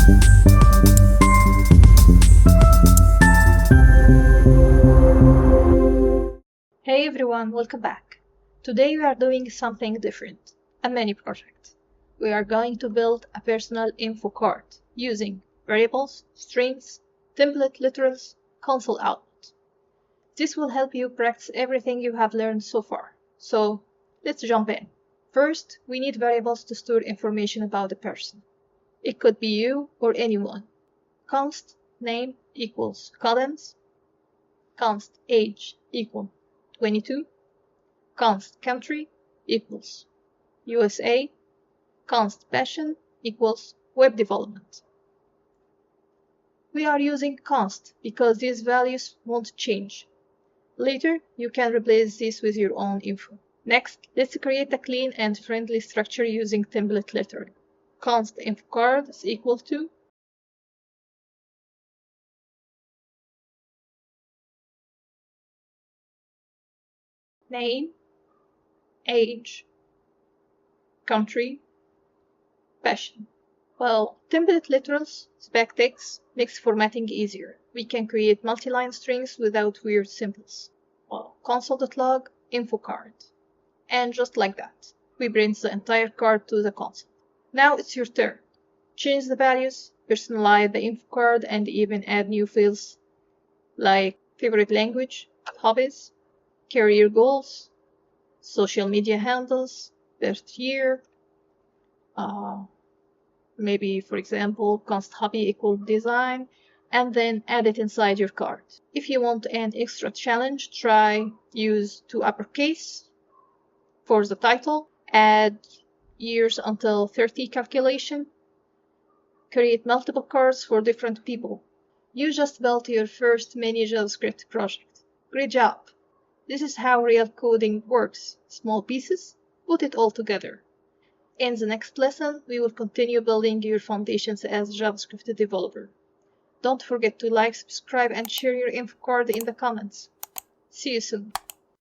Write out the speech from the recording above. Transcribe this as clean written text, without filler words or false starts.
Hey everyone, welcome back. Today we are doing something different, a mini project. We are going to build a personal info card using variables, strings, template literals, console output. This will help you practice everything you have learned so far. So let's jump in. First, we need variables to store information about a person. It could be you or anyone. Const name equals columns, const age equal 22, const country equals USA, const passion equals web development. We are using const because these values won't change. Later, you can replace this with your own info. Next, let's create a clean and friendly structure using template lettering. Const info card is equal to name, age, country, passion. Well, template literals, spec text, makes formatting easier. We can create multi-line strings without weird symbols. Well, console.log, info card. And just like that, we print the entire card to the console. Now it's your turn. Change the values, personalize the info card, and even add new fields like favorite language, hobbies, career goals, social media handles, birth year, maybe, for example, const hobby equal design, and then add it inside your card. If you want an extra challenge, try use to uppercase for the title, add years until 30 calculation, create multiple cards for different people. You just built your first mini JavaScript project. Great job! This is how real coding works. Small pieces, put it all together. In the next lesson, we will continue building your foundations as a JavaScript developer. Don't forget to like, subscribe, and share your info card in the comments. See you soon.